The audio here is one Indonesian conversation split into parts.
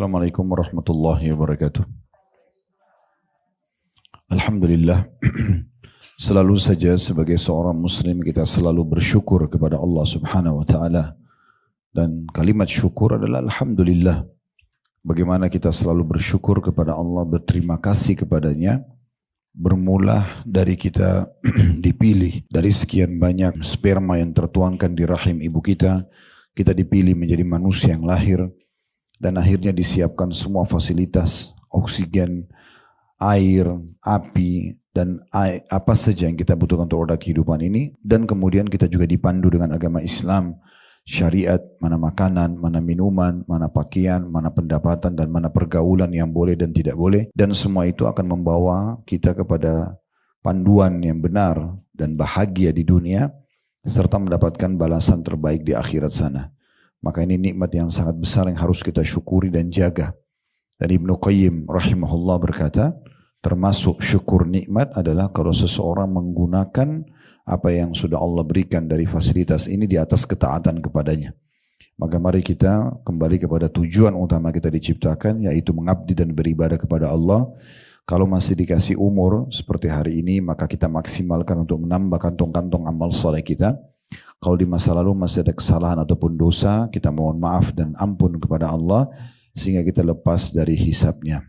Assalamualaikum warahmatullahi wabarakatuh. Alhamdulillah, selalu saja sebagai seorang muslim kita selalu bersyukur kepada Allah subhanahu wa ta'ala. Dan kalimat syukur adalah Alhamdulillah. Bagaimana kita selalu bersyukur kepada Allah, berterima kasih kepadanya. Bermula dari kita dipilih dari sekian banyak sperma yang tertuangkan di rahim ibu kita. Kita dipilih menjadi manusia yang lahir. Dan akhirnya disiapkan semua fasilitas, oksigen, air, api, dan apa saja yang kita butuhkan untuk roda kehidupan ini. Dan kemudian kita juga dipandu dengan agama Islam, syariat, mana makanan, mana minuman, mana pakaian, mana pendapatan, dan mana pergaulan yang boleh dan tidak boleh. Dan semua itu akan membawa kita kepada panduan yang benar dan bahagia di dunia, serta mendapatkan balasan terbaik di akhirat sana. Maka ini nikmat yang sangat besar yang harus kita syukuri dan jaga. Dan Ibnu Qayyim rahimahullah berkata, termasuk syukur nikmat adalah kalau seseorang menggunakan apa yang sudah Allah berikan dari fasilitas ini di atas ketaatan kepadanya. Maka mari kita kembali kepada tujuan utama kita diciptakan, yaitu mengabdi dan beribadah kepada Allah. Kalau masih dikasih umur seperti hari ini, maka kita maksimalkan untuk menambah kantong-kantong amal soleh kita. Kalau di masa lalu masih ada kesalahan ataupun dosa, kita mohon maaf dan ampun kepada Allah sehingga kita lepas dari hisabnya.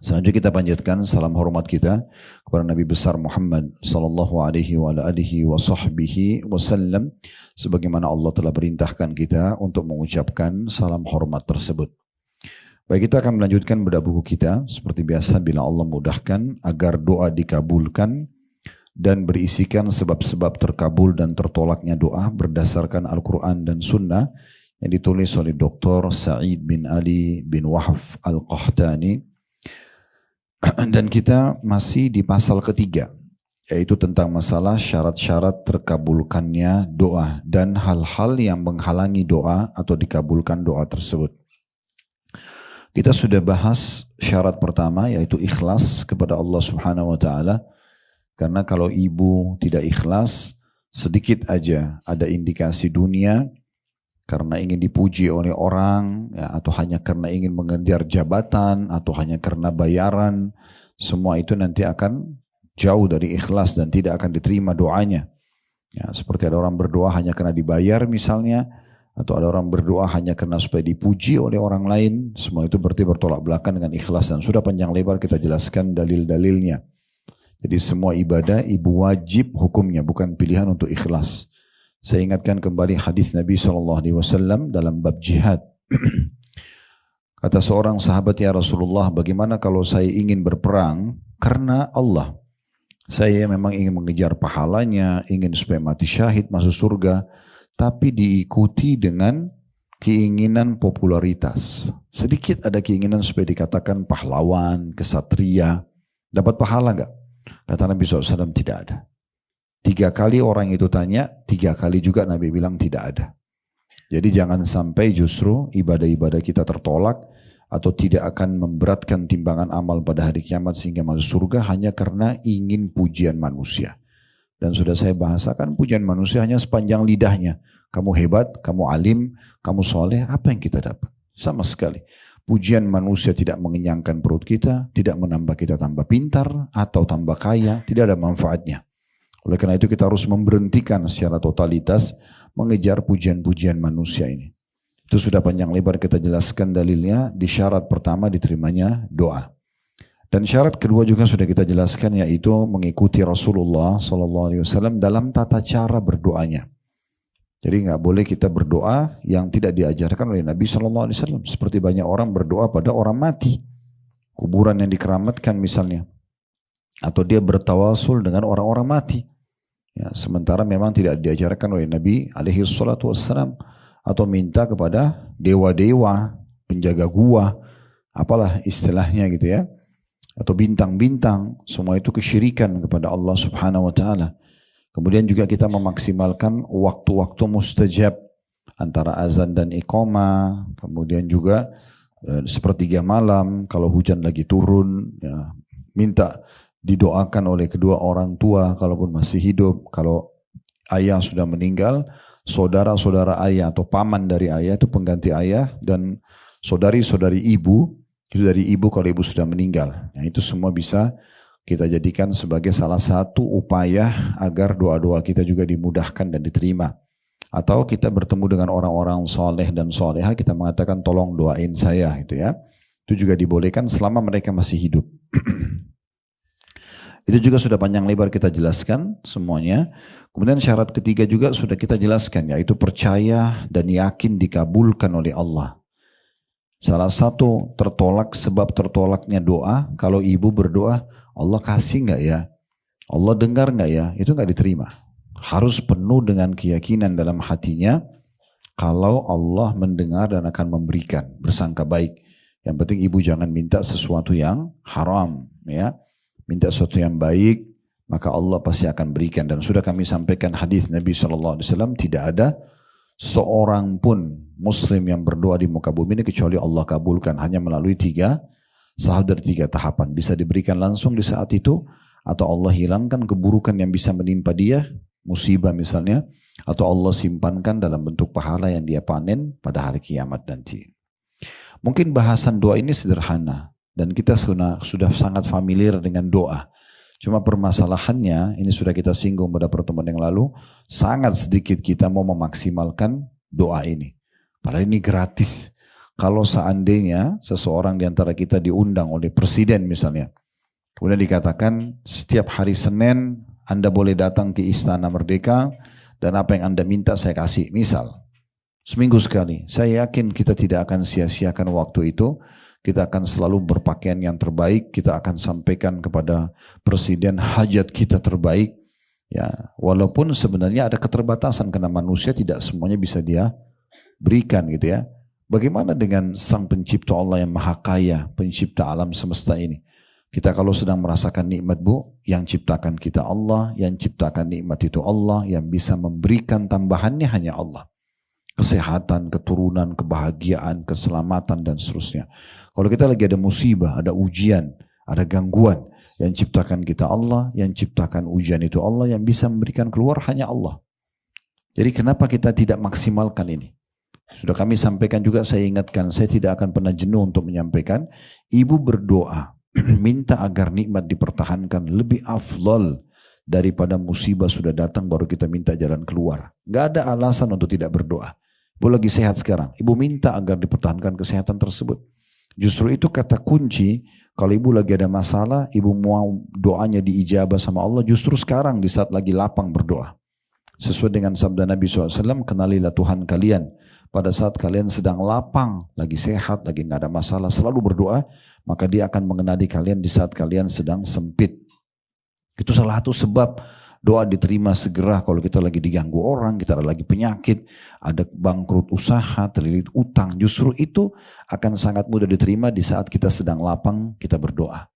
Selanjutnya kita panjatkan salam hormat kita kepada Nabi besar Muhammad sallallahu alaihi wa alihi wa sahbihi wasallam, sebagaimana Allah telah perintahkan kita untuk mengucapkan salam hormat tersebut. Baik, kita akan melanjutkan bedah buku kita seperti biasa bila Allah mudahkan agar doa dikabulkan dan berisikan sebab-sebab terkabul dan tertolaknya doa berdasarkan Al-Quran dan Sunnah yang ditulis oleh Dr. Sa'id bin Ali bin Wahf Al-Qahtani. Dan kita masih di pasal ketiga, yaitu tentang masalah syarat-syarat terkabulkannya doa dan hal-hal yang menghalangi doa atau dikabulkan doa tersebut. Kita sudah bahas syarat pertama, yaitu ikhlas kepada Allah subhanahu wa ta'ala. Karena kalau ibu tidak ikhlas, sedikit aja ada indikasi dunia, karena ingin dipuji oleh orang, ya, atau hanya karena ingin mengejar jabatan, atau hanya karena bayaran, semua itu nanti akan jauh dari ikhlas dan tidak akan diterima doanya. Ya, seperti ada orang berdoa hanya karena dibayar misalnya, atau ada orang berdoa hanya karena supaya dipuji oleh orang lain, semua itu berarti bertolak belakang dengan ikhlas. Dan sudah panjang lebar kita jelaskan dalil-dalilnya. Jadi semua ibadah ibu wajib hukumnya, bukan pilihan untuk ikhlas. Saya ingatkan kembali hadis Nabi SAW dalam bab jihad. Kata seorang sahabat, ya Rasulullah, bagaimana kalau saya ingin berperang karena Allah? Saya memang ingin mengejar pahalanya, ingin supaya mati syahid masuk surga, tapi diikuti dengan keinginan popularitas. Sedikit ada keinginan supaya dikatakan pahlawan, kesatria, dapat pahala enggak? Kata Nabi SAW, tidak ada. 3 kali orang itu tanya, 3 kali juga Nabi bilang tidak ada. Jadi jangan sampai justru ibadah-ibadah kita tertolak atau tidak akan memberatkan timbangan amal pada hari kiamat sehingga masuk surga hanya karena ingin pujian manusia. Dan sudah saya bahasakan, pujian manusia hanya sepanjang lidahnya. Kamu hebat, kamu alim, kamu soleh, apa yang kita dapat? Sama sekali. Pujian manusia tidak mengenyangkan perut kita, tidak menambah kita tambah pintar atau tambah kaya, tidak ada manfaatnya. Oleh karena itu kita harus memberhentikan secara totalitas mengejar pujian-pujian manusia ini. Itu sudah panjang lebar kita jelaskan dalilnya di syarat pertama diterimanya doa. Dan syarat kedua juga sudah kita jelaskan, yaitu mengikuti Rasulullah SAW dalam tata cara berdoanya. Jadi nggak boleh kita berdoa yang tidak diajarkan oleh Nabi SAW. Seperti banyak orang berdoa pada orang mati, kuburan yang dikeramatkan misalnya, atau dia bertawasul dengan orang-orang mati. Ya, sementara memang tidak diajarkan oleh Nabi SAW, atau minta kepada dewa-dewa, penjaga gua, apalah istilahnya gitu ya, atau bintang-bintang. Semua itu kesyirikan kepada Allah Subhanahu Wa Taala. Kemudian juga kita memaksimalkan waktu-waktu mustajab antara azan dan iqamah. Kemudian juga sepertiga malam kalau hujan lagi turun, ya, minta didoakan oleh kedua orang tua kalaupun masih hidup. Kalau ayah sudah meninggal, saudara-saudara ayah atau paman dari ayah itu pengganti ayah, dan saudari-saudari ibu, itu dari ibu kalau ibu sudah meninggal. Nah, itu semua bisa kita jadikan sebagai salah satu upaya agar doa-doa kita juga dimudahkan dan diterima. Atau kita bertemu dengan orang-orang soleh dan soleha, kita mengatakan tolong doain saya gitu ya. Itu juga dibolehkan selama mereka masih hidup. Itu juga sudah panjang lebar kita jelaskan semuanya. Kemudian syarat ketiga juga sudah kita jelaskan, yaitu percaya dan yakin dikabulkan oleh Allah. Salah satu sebab tertolaknya doa, kalau ibu berdoa, Allah kasih nggak ya? Allah dengar nggak ya? Itu nggak diterima. Harus penuh dengan keyakinan dalam hatinya, kalau Allah mendengar dan akan memberikan, bersangka baik. Yang penting ibu jangan minta sesuatu yang haram, ya. Minta sesuatu yang baik, maka Allah pasti akan berikan. Dan sudah kami sampaikan hadis Nabi SAW, tidak ada seorang pun muslim yang berdoa di muka bumi ini kecuali Allah kabulkan, hanya melalui tiga tahapan. Bisa diberikan langsung di saat itu, atau Allah hilangkan keburukan yang bisa menimpa dia, musibah misalnya, atau Allah simpankan dalam bentuk pahala yang dia panen pada hari kiamat nanti. Mungkin bahasan doa ini sederhana dan kita sudah sangat familiar dengan doa. Cuma permasalahannya, ini sudah kita singgung pada pertemuan yang lalu, sangat sedikit kita mau memaksimalkan doa ini. Padahal ini gratis. Kalau seandainya seseorang di antara kita diundang oleh presiden misalnya, kemudian dikatakan setiap hari Senin Anda boleh datang ke Istana Merdeka dan apa yang Anda minta saya kasih. Misal, seminggu sekali. Saya yakin kita tidak akan sia-siakan waktu itu. Kita akan selalu berpakaian yang terbaik, kita akan sampaikan kepada presiden hajat kita terbaik. Ya, walaupun sebenarnya ada keterbatasan karena manusia tidak semuanya bisa dia berikan gitu ya. Bagaimana dengan Sang Pencipta Allah yang Maha Kaya, pencipta alam semesta ini? Kita kalau sedang merasakan nikmat Bu, yang ciptakan kita Allah, yang ciptakan nikmat itu Allah, yang bisa memberikan tambahannya hanya Allah. Kesehatan, keturunan, kebahagiaan, keselamatan dan seterusnya. Kalau kita lagi ada musibah, ada ujian, ada gangguan, yang ciptakan kita Allah, yang ciptakan ujian itu Allah, yang bisa memberikan keluar hanya Allah. Jadi kenapa kita tidak maksimalkan ini? Sudah kami sampaikan juga, saya ingatkan, saya tidak akan pernah jenuh untuk menyampaikan, ibu berdoa, minta agar nikmat dipertahankan lebih afdal daripada musibah sudah datang baru kita minta jalan keluar. Gak ada alasan untuk tidak berdoa. Ibu lagi sehat sekarang, ibu minta agar dipertahankan kesehatan tersebut. Justru itu kata kunci, kalau ibu lagi ada masalah, ibu mau doanya diijabah sama Allah, justru sekarang di saat lagi lapang berdoa. Sesuai dengan sabda Nabi SAW, kenalilah Tuhan kalian. Pada saat kalian sedang lapang, lagi sehat, lagi gak ada masalah, selalu berdoa, maka dia akan mengenali kalian di saat kalian sedang sempit. Itu salah satu sebab doa diterima segera kalau kita lagi diganggu orang, kita ada lagi penyakit, ada bangkrut usaha, terlilit utang. Justru itu akan sangat mudah diterima di saat kita sedang lapang, kita berdoa.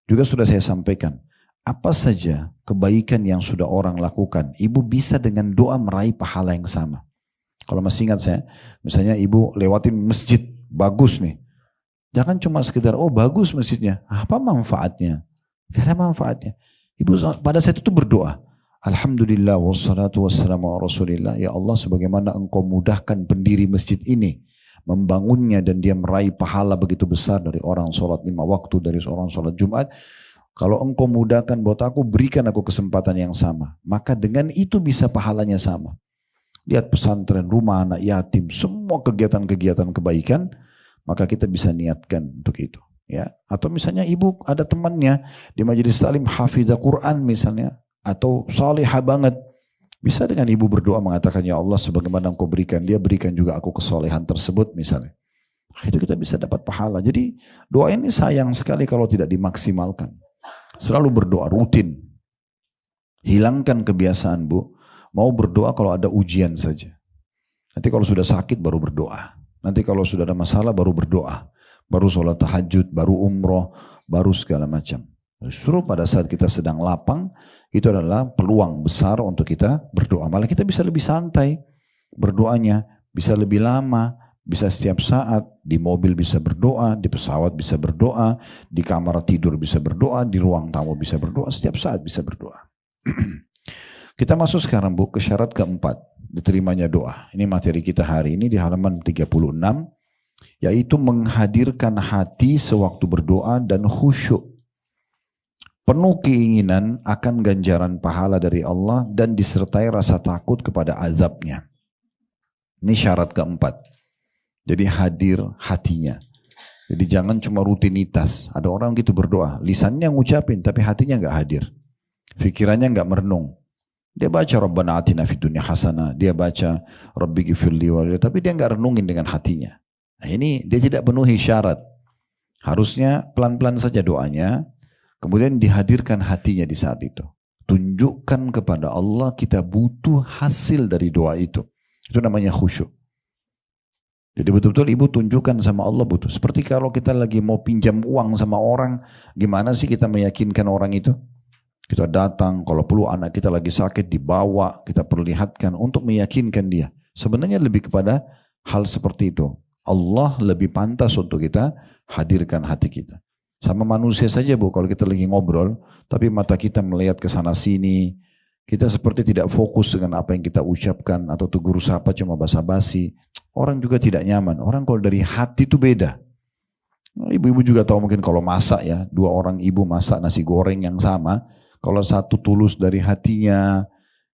Juga sudah saya sampaikan, apa saja kebaikan yang sudah orang lakukan, ibu bisa dengan doa meraih pahala yang sama. Kalau masih ingat saya, misalnya ibu lewatin masjid, bagus nih. Jangan cuma sekedar, oh bagus masjidnya, apa manfaatnya? Gak ada manfaatnya. Ibu pada saat itu berdoa, Alhamdulillah wassalatu wassalamu ala rasulillah, ya Allah sebagaimana engkau mudahkan pendiri masjid ini, membangunnya dan dia meraih pahala begitu besar dari orang sholat 5 waktu, dari seorang sholat Jumat, kalau engkau mudahkan buat aku, berikan aku kesempatan yang sama, maka dengan itu bisa pahalanya sama. Lihat pesantren, rumah anak yatim, semua kegiatan-kegiatan kebaikan, maka kita bisa niatkan untuk itu. Ya, atau misalnya ibu ada temannya di majelis taklim hafizah Quran misalnya, atau salihah banget, bisa dengan ibu berdoa mengatakan ya Allah sebagaimana engkau berikan dia, berikan juga aku kesolehan tersebut misalnya. Itu kita bisa dapat pahala. Jadi doa ini sayang sekali kalau tidak dimaksimalkan. Selalu berdoa rutin. Hilangkan kebiasaan Bu, mau berdoa kalau ada ujian saja. Nanti kalau sudah sakit baru berdoa. Nanti kalau sudah ada masalah baru berdoa. Baru sholat tahajud, baru umroh, baru segala macam. Justru pada saat kita sedang lapang, itu adalah peluang besar untuk kita berdoa. Malah kita bisa lebih santai berdoanya, bisa lebih lama, bisa setiap saat, di mobil bisa berdoa, di pesawat bisa berdoa, di kamar tidur bisa berdoa, di ruang tamu bisa berdoa, setiap saat bisa berdoa. Kita masuk sekarang Bu ke syarat keempat, diterimanya doa. Ini materi kita hari ini di halaman 36. yaitu menghadirkan hati sewaktu berdoa dan khusyuk. Penuh keinginan akan ganjaran pahala dari Allah dan disertai rasa takut kepada azabnya. Ini syarat keempat. Jadi hadir hatinya. Jadi jangan cuma rutinitas. Ada orang gitu berdoa, lisannya ngucapin tapi hatinya nggak hadir. Pikirannya nggak merenung. Dia baca Rabbana atina fid dunya hasanah, dia baca Rabbi ghfirli tapi dia nggak renungin dengan hatinya. Nah ini dia tidak penuhi syarat. Harusnya pelan-pelan saja doanya, kemudian dihadirkan hatinya di saat itu. Tunjukkan kepada Allah kita butuh hasil dari doa itu. Itu namanya khusyuk. Jadi betul-betul ibu tunjukkan sama Allah butuh. Seperti kalau kita lagi mau pinjam uang sama orang, gimana sih kita meyakinkan orang itu? Kita datang, kalau perlu anak kita lagi sakit dibawa, kita perlihatkan untuk meyakinkan dia. Sebenarnya lebih kepada hal seperti itu. Allah lebih pantas untuk kita hadirkan hati kita. Sama manusia saja bu, kalau kita lagi ngobrol, tapi mata kita melihat ke sana sini, kita seperti tidak fokus dengan apa yang kita ucapkan, atau tegur sapa cuma basa-basi. Orang juga tidak nyaman. Orang kalau dari hati itu beda. Ibu-ibu juga tahu mungkin kalau masak ya, dua orang ibu masak nasi goreng yang sama, kalau satu tulus dari hatinya,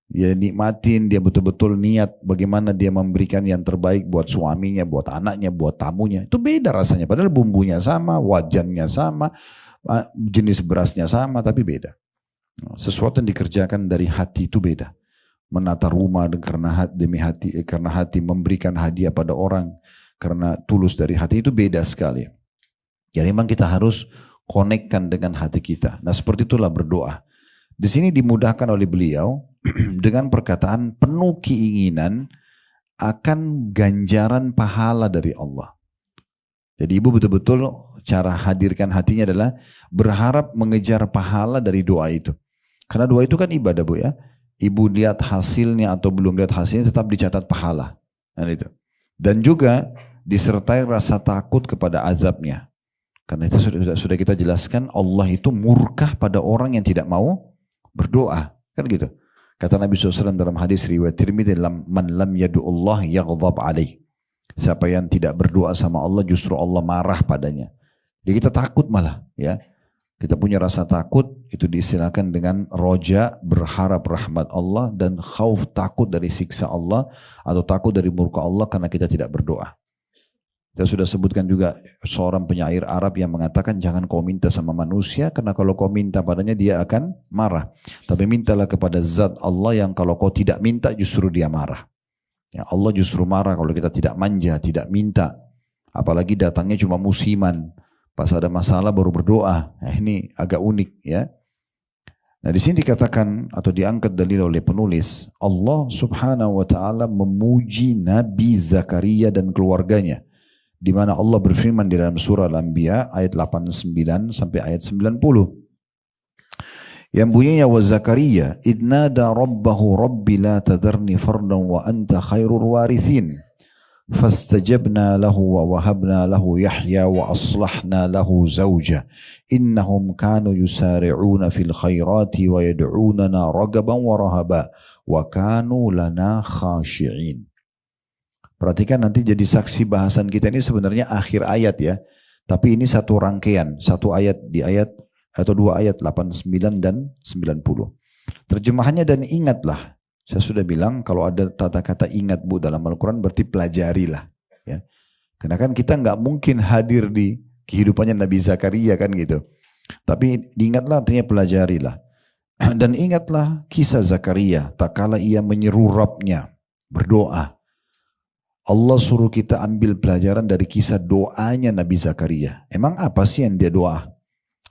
dia nikmatin, dia betul-betul niat bagaimana dia memberikan yang terbaik buat suaminya, buat anaknya, buat tamunya. Itu beda rasanya. Padahal bumbunya sama, wajannya sama, jenis berasnya sama, tapi beda. Sesuatu yang dikerjakan dari hati itu beda. Menata rumah karena hati memberikan hadiah pada orang karena tulus dari hati itu beda sekali. Jadi memang kita harus konekkan dengan hati kita. Nah seperti itulah berdoa. Di sini dimudahkan oleh beliau dengan perkataan penuh keinginan akan ganjaran pahala dari Allah. Jadi ibu betul-betul cara hadirkan hatinya adalah berharap mengejar pahala dari doa itu. Karena doa itu kan ibadah bu ya. Ibu lihat hasilnya atau belum lihat hasilnya tetap dicatat pahala. Dan juga disertai rasa takut kepada azabnya. Karena itu sudah kita jelaskan Allah itu murka pada orang yang tidak mau berdoa. Kan gitu. Kata Nabi SAW dalam hadis riwayat Tirmidzi, man lam yadu'ullah yaghdab alaih. Siapa yang tidak berdoa sama Allah justru Allah marah padanya. Jadi kita takut malah ya. Kita punya rasa takut, itu diistilahkan dengan roja, berharap rahmat Allah, dan khauf, takut dari siksa Allah, atau takut dari murka Allah karena kita tidak berdoa. Kita sudah sebutkan juga seorang penyair Arab yang mengatakan jangan kau minta sama manusia, karena kalau kau minta padanya dia akan marah. Tapi mintalah kepada zat Allah yang kalau kau tidak minta justru dia marah. Ya, Allah justru marah kalau kita tidak manja, tidak minta. Apalagi datangnya cuma musiman. Pas ada masalah baru berdoa. Nah, ini agak unik ya. Nah di sini dikatakan atau diangkat dalil oleh penulis, Allah Subhanahu wa taala memuji Nabi Zakaria dan keluarganya. Di mana Allah berfirman di dalam surah Al-Anbiya ayat 89 sampai ayat 90. Yang bunyinya wa Zakaria idnada rabbahu rabbi la tadharni fardan wa anta khairul warithin. فاستجبنا له ووهبنا له يحيى وأصلحنا له زوجه إنهم كانوا يسارعون في الخيرات ويدعوننا رغبا ورهبا وكانوا لنا خاشعين. Perhatikan nanti jadi saksi bahasan kita ini sebenarnya akhir ayat ya. Tapi ini satu rangkaian, satu ayat di ayat atau dua ayat 89 dan 90. Terjemahannya dan ingatlah. Saya sudah bilang kalau ada tata kata ingat bu dalam Al-Quran berarti pelajarilah. Ya. Karena kan kita nggak mungkin hadir di kehidupannya Nabi Zakaria kan gitu. Tapi diingatlah artinya pelajarilah. Dan ingatlah kisah Zakaria tak kala ia menyeru Rabbnya berdoa. Allah suruh kita ambil pelajaran dari kisah doanya Nabi Zakaria. Emang apa sih yang dia doa?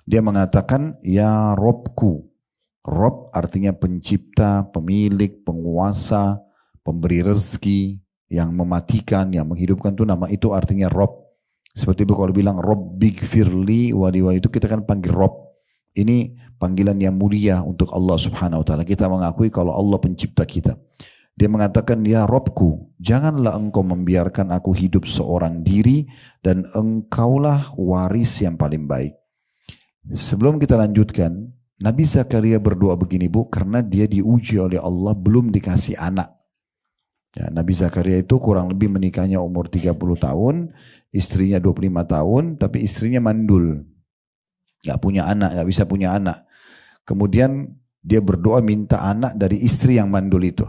Dia mengatakan ya Robku. Rob artinya pencipta, pemilik, penguasa, pemberi rezeki, yang mematikan, yang menghidupkan itu nama itu artinya Rob. Seperti itu kalau bilang Rabbi ghfirli wali itu kita kan panggil Rob. Ini panggilan yang mulia untuk Allah Subhanahu wa taala. Kita mengakui kalau Allah pencipta kita. Dia mengatakan ya Robku, janganlah engkau membiarkan aku hidup seorang diri dan engkaulah waris yang paling baik. Sebelum kita lanjutkan, Nabi Zakaria berdoa begini bu, karena dia diuji oleh Allah belum dikasih anak. Ya, Nabi Zakaria itu kurang lebih menikahnya umur 30 tahun, istrinya 25 tahun, tapi istrinya mandul. Gak punya anak, gak bisa punya anak. Kemudian dia berdoa minta anak dari istri yang mandul itu.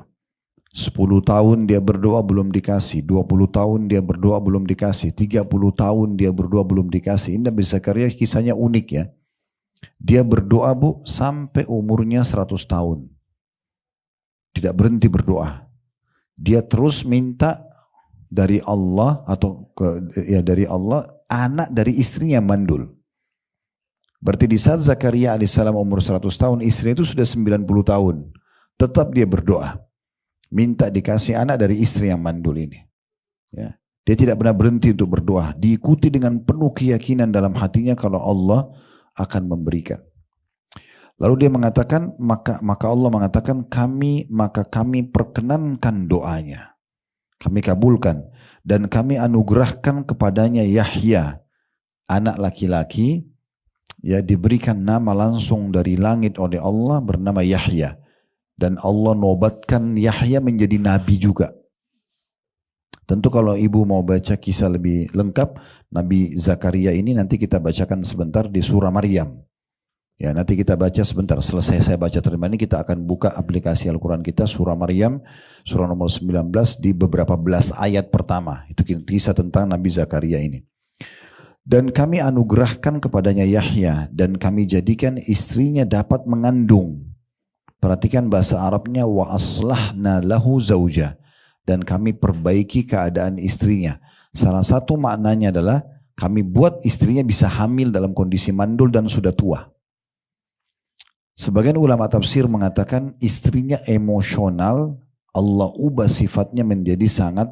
10 tahun dia berdoa belum dikasih, 20 tahun dia berdoa belum dikasih, 30 tahun dia berdoa belum dikasih. Ini Nabi Zakaria kisahnya unik ya. Dia berdoa Bu sampai umurnya 100 tahun. Tidak berhenti berdoa. Dia terus minta dari Allah dari Allah anak dari istrinya mandul. Berarti di saat Zakaria alaihissalam umur 100 tahun, istrinya itu sudah 90 tahun. Tetap dia berdoa. Minta dikasih anak dari istri yang mandul ini. Ya. Dia tidak pernah berhenti untuk berdoa. Diikuti dengan penuh keyakinan dalam hatinya kalau Allah akan memberikan. Lalu dia mengatakan, maka Allah mengatakan, maka kami perkenankan doanya. Kami kabulkan. Dan kami anugerahkan kepadanya Yahya, anak laki-laki, ya diberikan nama langsung dari langit oleh Allah bernama Yahya. Dan Allah nobatkan Yahya menjadi nabi juga. Tentu kalau ibu mau baca kisah lebih lengkap, Nabi Zakaria ini nanti kita bacakan sebentar di surah Maryam. Ya, nanti kita baca sebentar. Selesai saya baca terima ini, kita akan buka aplikasi Al-Quran kita, surah Maryam, surah nomor 19 di beberapa belas ayat pertama. Itu kisah tentang Nabi Zakaria ini. Dan kami anugerahkan kepadanya Yahya, dan kami jadikan istrinya dapat mengandung. Perhatikan bahasa Arabnya, wa aslahna lahu zauja, dan kami perbaiki keadaan istrinya. Salah satu maknanya adalah kami buat istrinya bisa hamil dalam kondisi mandul dan sudah tua. Sebagian ulama tafsir mengatakan istrinya emosional, Allah ubah sifatnya menjadi sangat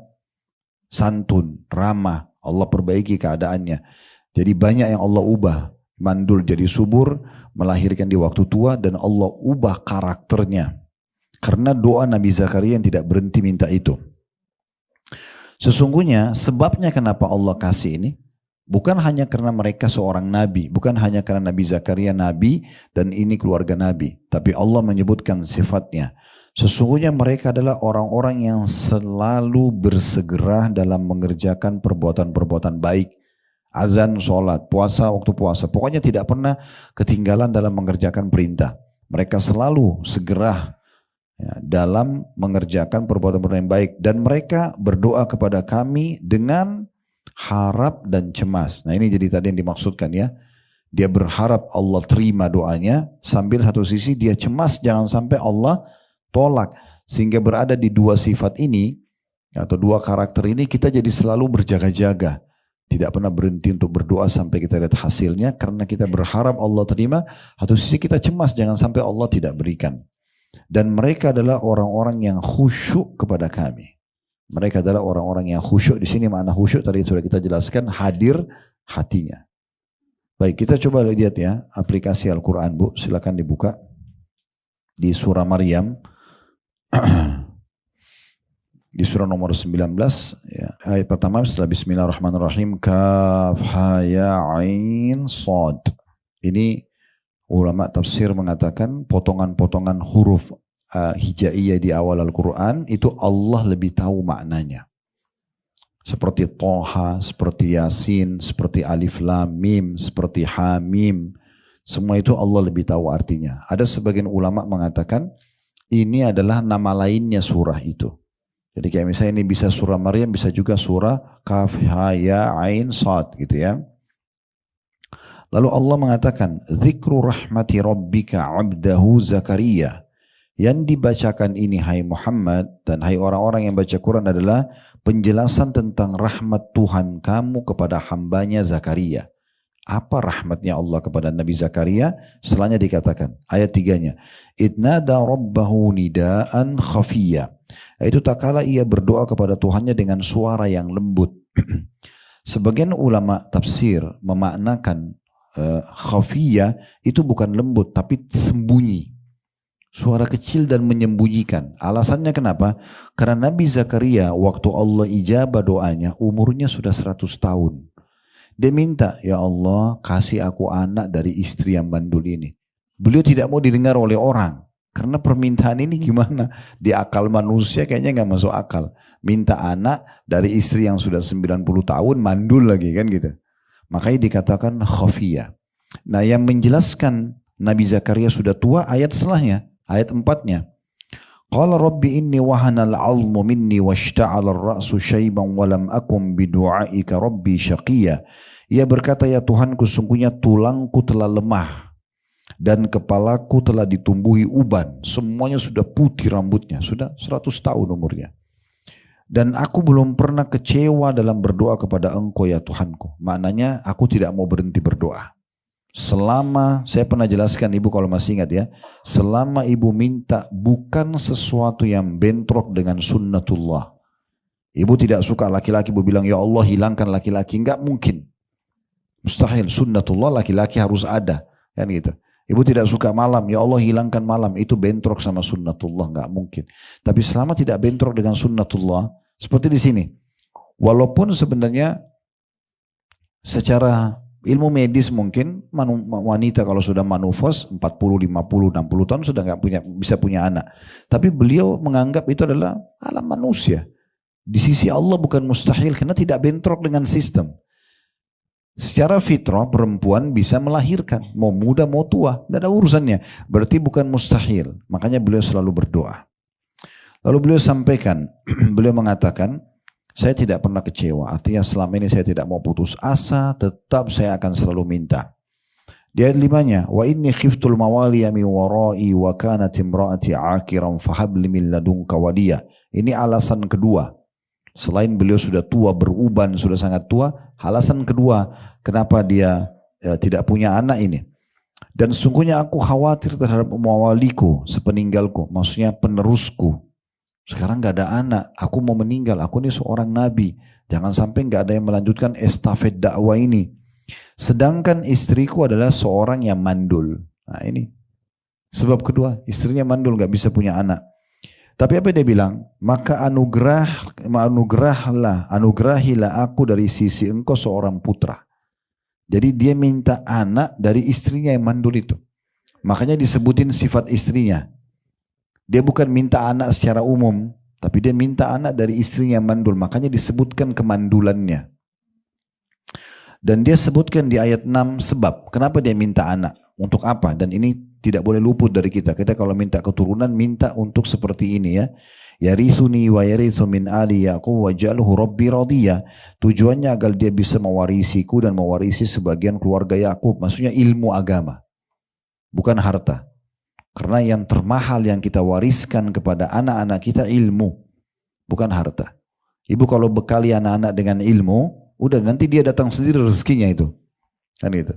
santun, ramah. Allah perbaiki keadaannya. Jadi banyak yang Allah ubah. Mandul jadi subur, melahirkan di waktu tua, dan Allah ubah karakternya. Karena doa Nabi Zakaria yang tidak berhenti minta itu. Sesungguhnya sebabnya kenapa Allah kasih ini, bukan hanya karena mereka seorang nabi, bukan hanya karena Nabi Zakaria nabi dan ini keluarga nabi. Tapi Allah menyebutkan sifatnya. Sesungguhnya mereka adalah orang-orang yang selalu bersegera dalam mengerjakan perbuatan-perbuatan baik. Azan, sholat, puasa, waktu puasa. Pokoknya tidak pernah ketinggalan dalam mengerjakan perintah. Mereka selalu segera dalam mengerjakan perbuatan-perbuatan yang baik. Dan mereka berdoa kepada kami dengan harap dan cemas. Nah ini jadi tadi yang dimaksudkan ya. Dia berharap Allah terima doanya. Sambil satu sisi dia cemas jangan sampai Allah tolak. Sehingga berada di dua sifat ini, atau dua karakter ini, kita jadi selalu berjaga-jaga. Tidak pernah berhenti untuk berdoa sampai kita lihat hasilnya, karena kita berharap Allah terima. Satu sisi kita cemas jangan sampai Allah tidak berikan. Dan mereka adalah orang-orang yang khusyuk kepada kami. Mereka adalah orang-orang yang khusyuk. Di sini makna khusyuk tadi sudah kita jelaskan, hadir hatinya. Baik, kita coba lihat ya aplikasi Al-Quran Bu, silakan dibuka di surah Maryam. Di surah nomor 19 ya, ayat pertama setelah Bismillahirrahmanirrahim, Kaf ha ya ain sad. Ini ulama tafsir mengatakan potongan-potongan huruf hijaiyah di awal Al-Quran itu Allah lebih tahu maknanya. Seperti Toha, seperti Yasin, seperti Alif Lam Mim, seperti Hamim. Semua itu Allah lebih tahu artinya. Ada sebagian ulama mengatakan ini adalah nama lainnya surah itu. Jadi kayak misalnya ini bisa surah Maryam, bisa juga surah Kaf ha ya ain sad gitu ya. Lalu Allah mengatakan, Zikru rahmati rabbika abdahu Zakaria. Yang dibacakan ini hai Muhammad dan hai orang-orang yang baca Quran adalah penjelasan tentang rahmat Tuhan kamu kepada hambanya Zakaria. Apa rahmatnya Allah kepada Nabi Zakaria? Setelahnya dikatakan, ayat 3-nya, Idnada rabbahu nidaan khafiyya. Itu tak kala ia berdoa kepada Tuhannya dengan suara yang lembut. Sebagian ulama tafsir memaknakan khafiyah itu bukan lembut tapi sembunyi. Suara kecil dan menyembunyikan. Alasannya kenapa? Karena Nabi Zakaria waktu Allah ijabah doanya umurnya sudah 100 tahun. Dia minta, ya Allah kasih aku anak dari istri yang mandul ini. Beliau tidak mau didengar oleh orang. Karena permintaan ini gimana? Di akal manusia kayaknya nggak masuk akal. Minta anak dari istri yang sudah 90 tahun mandul lagi kan gitu. Makanya dikatakan khafiyah. Nah yang menjelaskan Nabi Zakaria sudah tua ayat setelahnya, ayat 4-nya. Qala rabbi inni wahanal 'azmu minni washta'ala ar-ra'su syaiban wa lam akum bidu'aika rabbi syaqiyya. Ia berkata, ya Tuhanku, sungguhnya tulangku telah lemah dan kepalaku telah ditumbuhi uban. Semuanya sudah putih rambutnya, sudah 100 tahun umurnya. Dan aku belum pernah kecewa dalam berdoa kepada Engkau ya Tuhanku. Maknanya aku tidak mau berhenti berdoa. Selama, saya pernah jelaskan ibu kalau masih ingat ya, selama ibu minta bukan sesuatu yang bentrok dengan sunnatullah. Ibu tidak suka laki-laki, ibu bilang ya Allah hilangkan laki-laki, enggak mungkin. Mustahil, sunnatullah laki-laki harus ada, kan gitu. Ibu tidak suka malam, ya Allah hilangkan malam, itu bentrok sama sunnatullah, enggak mungkin. Tapi selama tidak bentrok dengan sunnatullah, seperti di sini. Walaupun sebenarnya secara ilmu medis mungkin wanita kalau sudah manufos 40, 50, 60 tahun sudah nggak bisa punya anak. Tapi beliau menganggap itu adalah alam manusia. Di sisi Allah bukan mustahil karena tidak bentrok dengan sistem. Secara fitrah perempuan bisa melahirkan, mau muda mau tua, tidak ada urusannya. Berarti bukan mustahil. Makanya beliau selalu berdoa. Lalu beliau sampaikan, beliau mengatakan, saya tidak pernah kecewa, artinya selama ini saya tidak mau putus asa, tetap saya akan selalu minta. Di ayat 5-nya, wa inni khiftul mawaliya min warai wa kanat imraati akiran fahab li min ladunka waliya. Ini alasan kedua. Selain beliau sudah tua, beruban, sudah sangat tua, alasan kedua kenapa dia tidak punya anak ini. Dan sungguhnya aku khawatir terhadap mawaliku, sepeninggalku, maksudnya penerusku. Sekarang gak ada anak, aku mau meninggal, aku ini seorang nabi. Jangan sampai gak ada yang melanjutkan estafet dakwah ini. Sedangkan istriku adalah seorang yang mandul. Nah ini sebab kedua, istrinya mandul gak bisa punya anak. Tapi apa dia bilang? Maka anugerahilah aku dari sisi engkau seorang putra. Jadi dia minta anak dari istrinya yang mandul itu. Makanya disebutin sifat istrinya. Dia bukan minta anak secara umum, tapi dia minta anak dari istrinya yang mandul. Makanya disebutkan kemandulannya. Dan dia sebutkan di ayat 6 sebab. Kenapa dia minta anak? Untuk apa? Dan ini tidak boleh luput dari kita. Kita kalau minta keturunan, minta untuk seperti ini ya. Yarithuni wa yarithu min ali Yaqub waj'alhu rabbi radiyya. Tujuannya agar dia bisa mewarisiku dan mewarisi sebagian keluarga Yakub. Maksudnya ilmu agama. Bukan harta. Karena yang termahal yang kita wariskan kepada anak-anak kita ilmu, bukan harta. Ibu kalau bekali anak-anak dengan ilmu, udah nanti dia datang sendiri rezekinya itu. Kan gitu.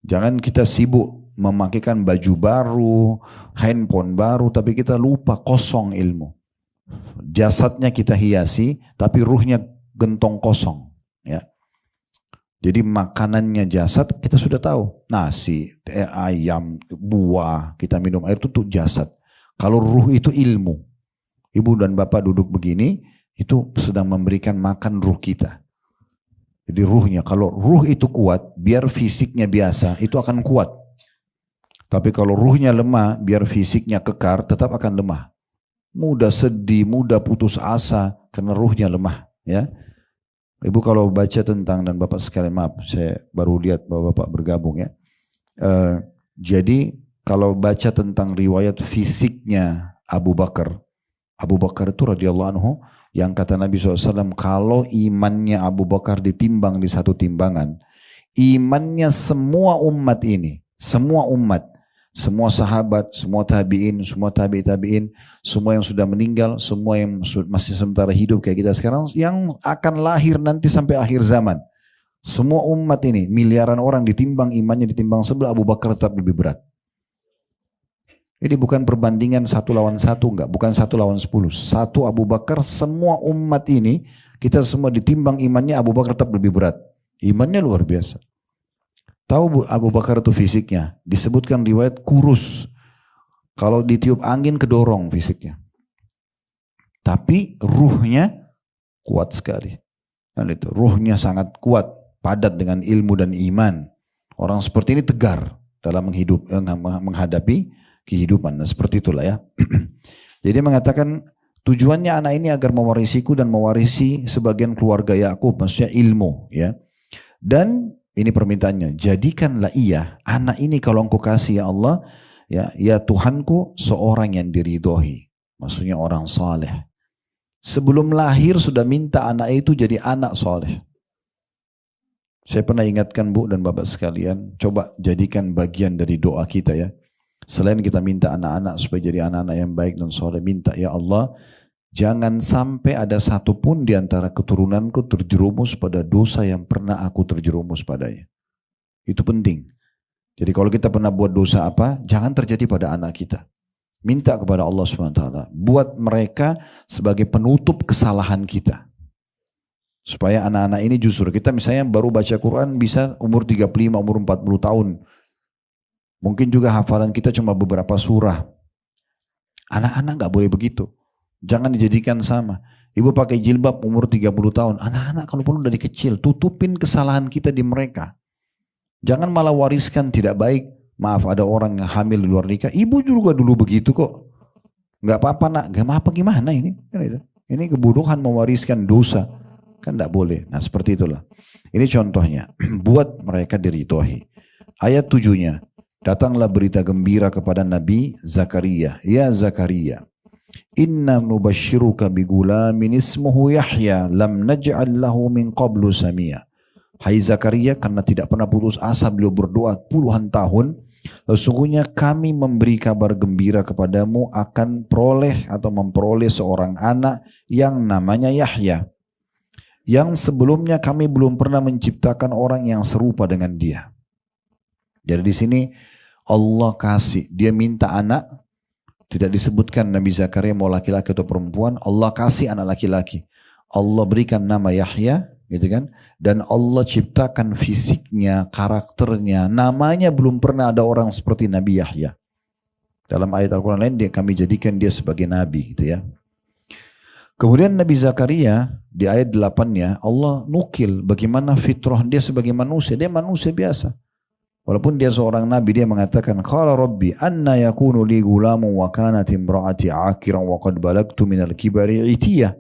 Jangan kita sibuk memakaikan baju baru, handphone baru, tapi kita lupa kosong ilmu. Jasadnya kita hiasi, tapi ruhnya gentong kosong. Ya. Jadi makanannya jasad kita sudah tahu. Nasi, ayam, buah, kita minum air itu tuh jasad. Kalau ruh itu ilmu. Ibu dan bapak duduk begini, itu sedang memberikan makan ruh kita. Jadi ruhnya, kalau ruh itu kuat, biar fisiknya biasa, itu akan kuat. Tapi kalau ruhnya lemah, biar fisiknya kekar, tetap akan lemah. Mudah sedih, mudah putus asa, karena ruhnya lemah. Ya. Ibu kalau baca tentang, dan bapak sekalian maaf, saya baru lihat bapak bergabung ya. Jadi kalau baca tentang riwayat fisiknya Abu Bakar itu radhiyallahu anhu, yang kata Nabi SAW, kalau imannya Abu Bakar ditimbang di satu timbangan, imannya semua umat ini, semua umat, semua sahabat, semua tabi'in, semua tabi'in, semua yang sudah meninggal, semua yang masih sementara hidup kayak kita sekarang, yang akan lahir nanti sampai akhir zaman. Semua umat ini, miliaran orang ditimbang imannya ditimbang sebelah, Abu Bakar tetap lebih berat. Ini bukan perbandingan 1 lawan 1, enggak, bukan 1 lawan 10. Satu Abu Bakar, semua umat ini, kita semua ditimbang imannya, Abu Bakar tetap lebih berat. Imannya luar biasa. Tahu Abu Bakar itu fisiknya, disebutkan riwayat kurus. Kalau ditiup angin kedorong fisiknya. Tapi ruhnya kuat sekali. Kan itu, ruhnya sangat kuat, padat dengan ilmu dan iman. Orang seperti ini tegar dalam menghadapi kehidupan. Nah, seperti itulah ya. Jadi mengatakan tujuannya anak ini agar mewarisiku dan mewarisi sebagian keluarga Yakub, maksudnya ilmu ya. Dan ini permintaannya, jadikanlah ia anak ini kalau engkau kasih ya Allah, ya Tuhanku seorang yang diridhoi, maksudnya orang saleh. Sebelum lahir sudah minta anak itu jadi anak saleh. Saya pernah ingatkan Bu dan Bapak sekalian, coba jadikan bagian dari doa kita ya. Selain kita minta anak-anak supaya jadi anak-anak yang baik dan soleh, minta ya Allah, jangan sampai ada satupun di antara keturunanku terjerumus pada dosa yang pernah aku terjerumus padanya. Itu penting. Jadi kalau kita pernah buat dosa apa, jangan terjadi pada anak kita. Minta kepada Allah SWT, buat mereka sebagai penutup kesalahan kita. Supaya anak-anak ini justru, kita misalnya baru baca Quran bisa umur 35, umur 40 tahun. Mungkin juga hafalan kita cuma beberapa surah. Anak-anak gak boleh begitu. Jangan dijadikan sama. Ibu pakai jilbab umur 30 tahun. Anak-anak kalau perlu dari kecil, tutupin kesalahan kita di mereka. Jangan malah wariskan tidak baik. Maaf, ada orang yang hamil di luar nikah. Ibu juga dulu begitu kok. Gak apa-apa nak. Gak apa-apa gimana ini? Ini kebodohan mewariskan dosa. Kan gak boleh. Nah seperti itulah. Ini contohnya. Buat mereka diridhoi. Ayat 7-nya. Datanglah berita gembira kepada Nabi Zakaria. Ya Zakaria, inna nubashiruka bigulamin ismuhu Yahya lam naj'al lahu min qablu samia. Hai Zakaria, karena tidak pernah putus asa beliau berdoa puluhan tahun, sesungguhnya kami memberi kabar gembira kepadamu akan memperoleh seorang anak yang namanya Yahya, yang sebelumnya kami belum pernah menciptakan orang yang serupa dengan dia. Jadi di sini Allah kasih, dia minta anak, tidak disebutkan Nabi Zakaria mau laki-laki atau perempuan, Allah kasih anak laki-laki. Allah berikan nama Yahya, gitu kan? Dan Allah ciptakan fisiknya, karakternya, namanya belum pernah ada orang seperti Nabi Yahya. Dalam ayat Al-Quran lain kami jadikan dia sebagai nabi, gitu ya. Kemudian Nabi Zakaria di ayat 8-nya Allah nukil bagaimana fitrah dia sebagai manusia, dia manusia biasa. Walaupun dia seorang nabi, dia mengatakan, qala rabbi anna yakunu li gulamun wa kanat imra'ati akiran wa qad balagtu minal kibari itiyah.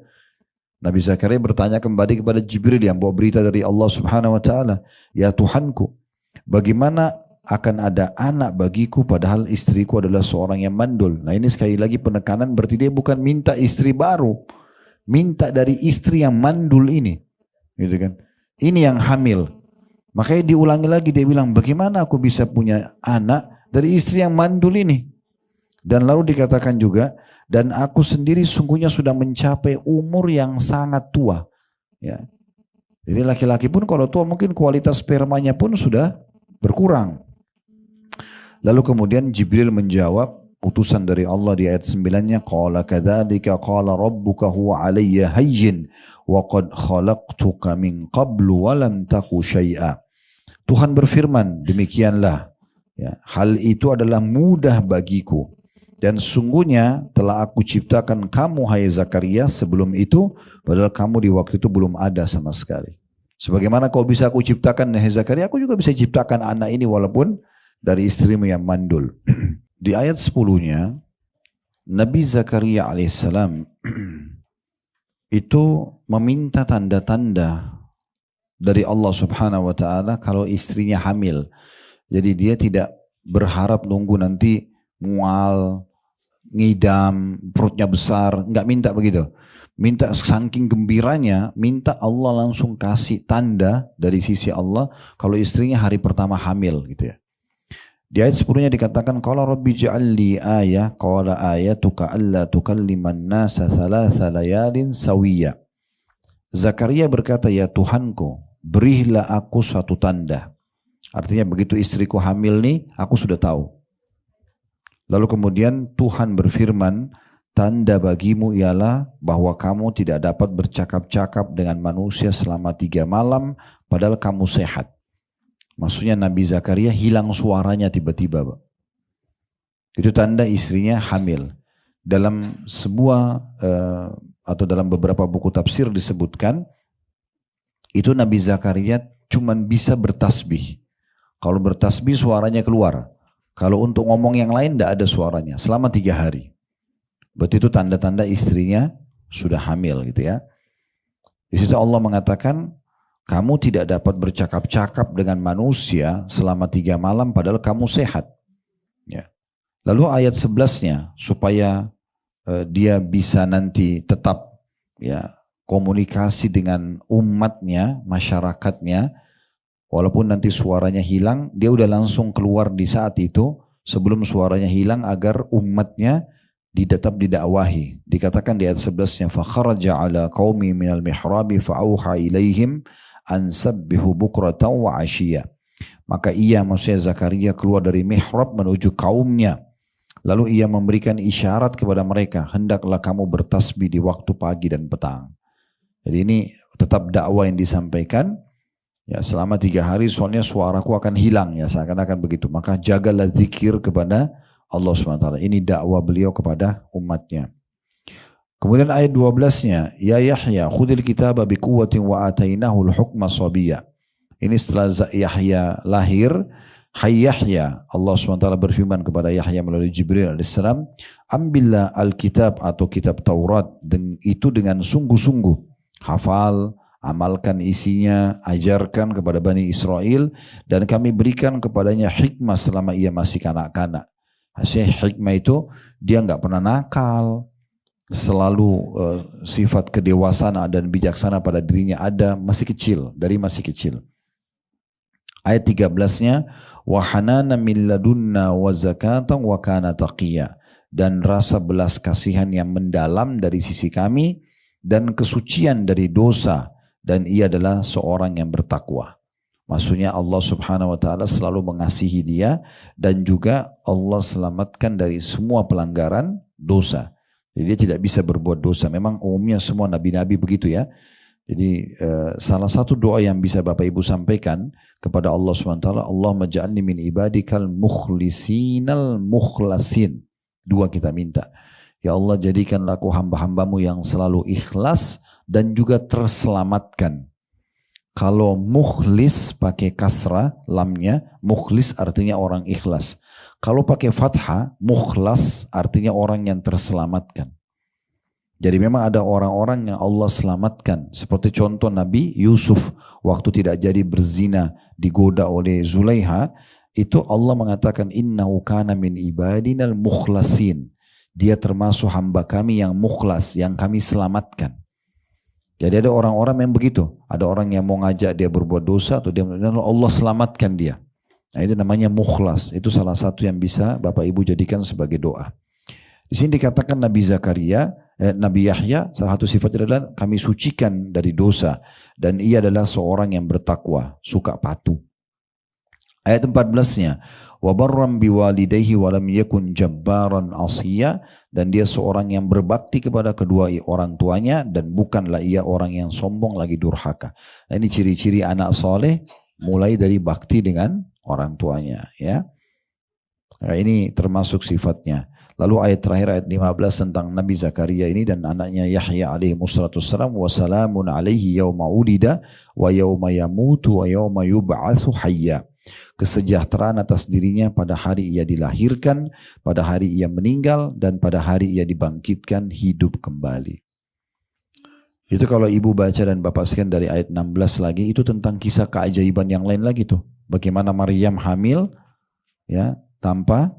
Nabi Zakaria bertanya kembali kepada Jibril yang bawa berita dari Allah Subhanahu wa taala, ya Tuhanku, bagaimana akan ada anak bagiku padahal istriku adalah seorang yang mandul. Nah ini sekali lagi penekanan, berarti dia bukan minta istri baru, minta dari istri yang mandul ini, gitu kan? Ini yang hamil. Makanya diulangi lagi, dia bilang bagaimana aku bisa punya anak dari istri yang mandul ini. Dan lalu dikatakan juga, dan aku sendiri sungguhnya sudah mencapai umur yang sangat tua. Ya. Jadi laki-laki pun kalau tua mungkin kualitas spermanya pun sudah berkurang. Lalu kemudian Jibril menjawab, utusan dari Allah di ayat 9-nya, qala kadzalika qala rabbuka huwa alayya hayyin wa qad khalaqtuka min qablu wa lam taku syai'a. Tuhan berfirman, demikianlah ya, hal itu adalah mudah bagiku dan sungguhnya telah aku ciptakan kamu hai Zakaria sebelum itu, padahal kamu di waktu itu belum ada sama sekali. Sebagaimana kau bisa aku ciptakan hai Zakaria, aku juga bisa ciptakan anak ini walaupun dari istrimu yang mandul. Di ayat 10-nya Nabi Zakaria alaihissalam itu meminta tanda-tanda dari Allah Subhanahu wa taala kalau istrinya hamil. Jadi dia tidak berharap nunggu nanti mual, ngidam, perutnya besar, enggak minta begitu. Minta saking gembiranya, minta Allah langsung kasih tanda dari sisi Allah kalau istrinya hari pertama hamil gitu ya. Di ayat 10-nya dikatakan qala rabbi ja'alli ayah qala ayatuka alla tukalliman nasa thalatha layalin sawiyya. Zakaria berkata, ya Tuhanku, berilah aku suatu tanda. Artinya begitu istriku hamil nih, aku sudah tahu. Lalu kemudian Tuhan berfirman, tanda bagimu ialah bahwa kamu tidak dapat bercakap-cakap dengan manusia selama 3 malam padahal kamu sehat. Maksudnya Nabi Zakaria hilang suaranya tiba-tiba. Itu tanda istrinya hamil. Dalam sebuah atau dalam beberapa buku tafsir disebutkan itu Nabi Zakaria cuman bisa bertasbih. Kalau bertasbih suaranya keluar. Kalau untuk ngomong yang lain tidak ada suaranya selama 3 hari. Berarti itu tanda-tanda istrinya sudah hamil gitu ya. Di situ Allah mengatakan, kamu tidak dapat bercakap-cakap dengan manusia selama 3 malam padahal kamu sehat. Ya. Lalu ayat 11-nya supaya dia bisa nanti tetap ya komunikasi dengan umatnya, masyarakatnya, walaupun nanti suaranya hilang, dia udah langsung keluar di saat itu sebelum suaranya hilang agar umatnya tetap didakwahi. Dikatakan di ayat 11-nya, فَخَرَجَ عَلَى قَوْمِ مِنَ الْمِحْرَابِ فَأَوْحَى إِلَيْهِمْ أَنْ سَبِّهُ بُكْرَةً وَعَشِيًّا. Maka ia, maksudnya Zakaria, keluar dari mihrab menuju kaumnya. Lalu ia memberikan isyarat kepada mereka, hendaklah kamu bertasbih di waktu pagi dan petang. Jadi ini tetap dakwah yang disampaikan. Ya, selama 3 hari soalnya suaraku akan hilang, ya seakan-akan begitu. Maka jagalah zikir kepada Allah SWT. Ini dakwah beliau kepada umatnya. Kemudian ayat 12-nya, Ya Yahya, khudil kitaba biquwatin wa atainahul hukma sabiyya. Ini setelah Yahya lahir, Hai Yahya, Allah SWT berfirman kepada Yahya melalui Jibril AS, ambillah Alkitab atau kitab Taurat, itu dengan sungguh-sungguh. Hafal, amalkan isinya, ajarkan kepada Bani Israel, dan kami berikan kepadanya hikmah selama ia masih kanak-kanak. Hasilnya hikmah itu dia nggak pernah nakal, selalu sifat kedewasaan dan bijaksana pada dirinya ada masih kecil, dari masih kecil. Ayat 13-nya, wa hanana min ladunna wa zakatan wa kana taqiyya, dan rasa belas kasihan yang mendalam dari sisi kami dan kesucian dari dosa, dan ia adalah seorang yang bertakwa. Maksudnya Allah Subhanahu wa taala selalu mengasihi dia dan juga Allah selamatkan dari semua pelanggaran dosa. Jadi dia tidak bisa berbuat dosa. Memang umumnya semua nabi-nabi begitu ya. Jadi salah satu doa yang bisa Bapak Ibu sampaikan kepada Allah Subhanahu wa taala, Allahumma ja'alni min ibadikal mukhlisinal mukhlasin. 2 kita minta. Ya Allah, jadikanlah aku hamba-hambamu yang selalu ikhlas dan juga terselamatkan. Kalau mukhlis pakai kasrah lamnya, mukhlis artinya orang ikhlas. Kalau pakai fathah, mukhlas artinya orang yang terselamatkan. Jadi memang ada orang-orang yang Allah selamatkan. Seperti contoh Nabi Yusuf waktu tidak jadi berzina, digoda oleh Zulaiha, itu Allah mengatakan innahu kana min ibadinal mukhlasin. Dia termasuk hamba kami yang mukhlas, yang kami selamatkan. Jadi ada orang-orang yang begitu. Ada orang yang mau ngajak dia berbuat dosa atau dia Allah selamatkan dia. Nah, itu namanya mukhlas. Itu salah satu yang bisa Bapak Ibu jadikan sebagai doa. Di sini dikatakan Nabi Zakaria, Nabi Yahya, salah satu sifatnya adalah kami sucikan dari dosa. Dan ia adalah seorang yang bertakwa, suka patuh. Ayat 14-nya, wa barram biwalidayhi wa lam yakun jabbaran asiya, dan dia seorang yang berbakti kepada kedua orang tuanya dan bukanlah ia orang yang sombong lagi durhaka. Nah, ini ciri-ciri anak soleh mulai dari bakti dengan orang tuanya ya. Nah, ini termasuk sifatnya. Lalu ayat terakhir ayat 15 tentang Nabi Zakaria ini dan anaknya Yahya alaihi wassalam, wa salamun alaihi yauma ulida wa yauma yamutu wa yauma yub'atsu hayya. Kesejahteraan atas dirinya pada hari ia dilahirkan, pada hari ia meninggal, dan pada hari ia dibangkitkan hidup kembali. Itu kalau ibu baca dan bapak sekalian dari ayat 16 lagi, itu tentang kisah keajaiban yang lain lagi tuh. Bagaimana Maryam hamil ya tanpa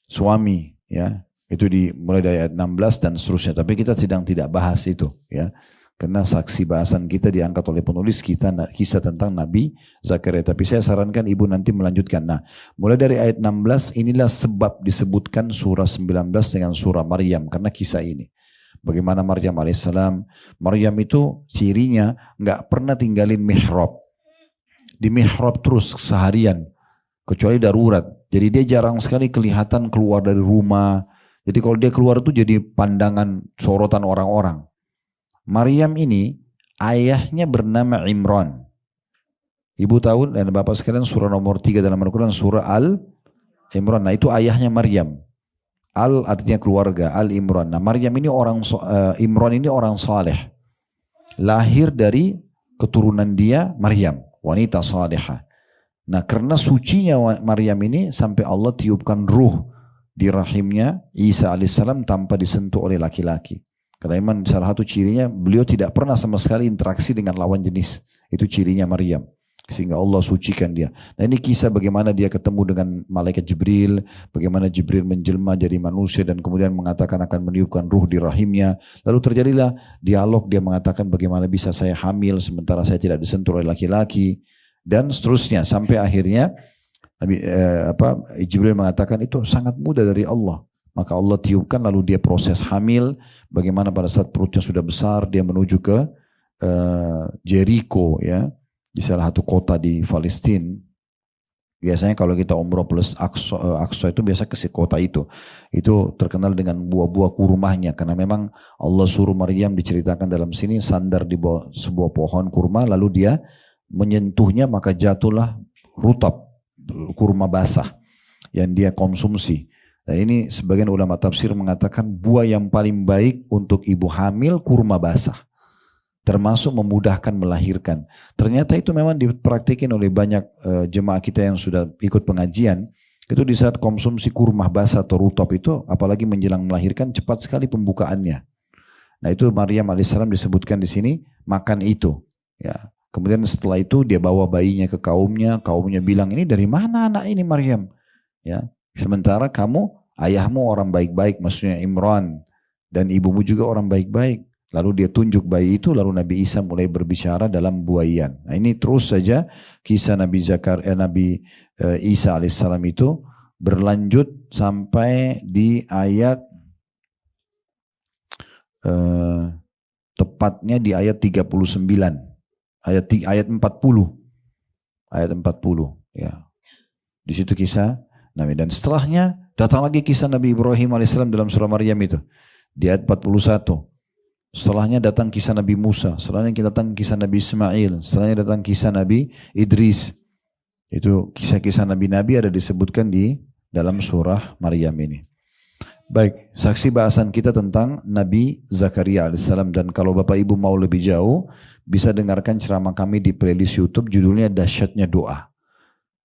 suami ya. Itu mulai dari ayat 16 dan seterusnya. Tapi kita sedang tidak bahas itu ya. Karena saksi bahasan kita diangkat oleh penulis kita kisah tentang Nabi Zakaria. Tapi saya sarankan ibu nanti melanjutkan. Nah, mulai dari ayat 16 inilah sebab disebutkan surah 19 dengan surah Maryam. Karena kisah ini. Bagaimana Maryam alaihissalam. Maryam itu cirinya nggak pernah tinggalin mihrab. Di mihrab terus seharian. Kecuali darurat. Jadi dia jarang sekali kelihatan keluar dari rumah. Jadi kalau dia keluar itu jadi pandangan sorotan orang-orang. Maryam ini ayahnya bernama Imran. Ibu tahu dan bapak sekalian surah nomor 3 dalam Al-Quran surah Al-Imran. Nah itu ayahnya Maryam. Al artinya keluarga, Al-Imran. Nah Maryam ini Imran ini orang saleh. Lahir dari keturunan dia Maryam, wanita salehah. Nah karena sucinya Maryam ini sampai Allah tiupkan ruh di rahimnya Isa alaihissalam tanpa disentuh oleh laki-laki. Karena memang salah satu cirinya beliau tidak pernah sama sekali interaksi dengan lawan jenis. Itu cirinya Maryam. Sehingga Allah sucikan dia. Nah ini kisah bagaimana dia ketemu dengan malaikat Jibril. Bagaimana Jibril menjelma jadi manusia dan kemudian mengatakan akan meniupkan ruh di rahimnya. Lalu terjadilah dialog, dia mengatakan bagaimana bisa saya hamil sementara saya tidak disentuh oleh laki-laki. Dan seterusnya sampai akhirnya Jibril mengatakan itu sangat mudah dari Allah. Maka Allah tiupkan lalu dia proses hamil. Bagaimana pada saat perutnya sudah besar dia menuju ke Jericho ya. Di salah satu kota di Palestina. Biasanya kalau kita umroh plus Aqsa itu biasa ke kota itu. Itu terkenal dengan buah-buah kurmanya. Karena memang Allah suruh Maryam diceritakan dalam sini sandar di bawah sebuah pohon kurma. Lalu dia menyentuhnya maka jatuhlah rutab kurma basah yang dia konsumsi. Dan ini sebagian ulama tafsir mengatakan buah yang paling baik untuk ibu hamil kurma basah. Termasuk memudahkan melahirkan. Ternyata itu memang dipraktikin oleh banyak jemaah kita yang sudah ikut pengajian. Itu di saat konsumsi kurma basah atau rutab itu, apalagi menjelang melahirkan, cepat sekali pembukaannya. Nah itu Maryam alaihissalam disebutkan di sini makan itu. Ya. Kemudian setelah itu dia bawa bayinya ke kaumnya bilang ini dari mana anak ini Maryam? Ya. Sementara kamu ayahmu orang baik-baik, maksudnya Imran, dan ibumu juga orang baik-baik. Lalu dia tunjuk bayi itu, lalu Nabi Isa mulai berbicara dalam buaian. Nah ini terus saja kisah Nabi Isa alaihissalam itu berlanjut sampai di ayat tepatnya di ayat 39, ayat 40 ya. Di situ kisah Nabi, dan setelahnya datang lagi kisah Nabi Ibrahim alaihissalam dalam surah Maryam itu di ayat 41. Setelahnya datang kisah Nabi Musa, setelahnya datang kisah Nabi Ismail, setelahnya datang kisah Nabi Idris. Itu kisah-kisah Nabi-Nabi ada disebutkan di dalam surah Maryam ini. Baik, saksi bahasan kita tentang Nabi Zakaria alaihissalam. Dan kalau Bapak Ibu mau lebih jauh, bisa dengarkan ceramah kami di playlist YouTube, judulnya Dahsyatnya Doa.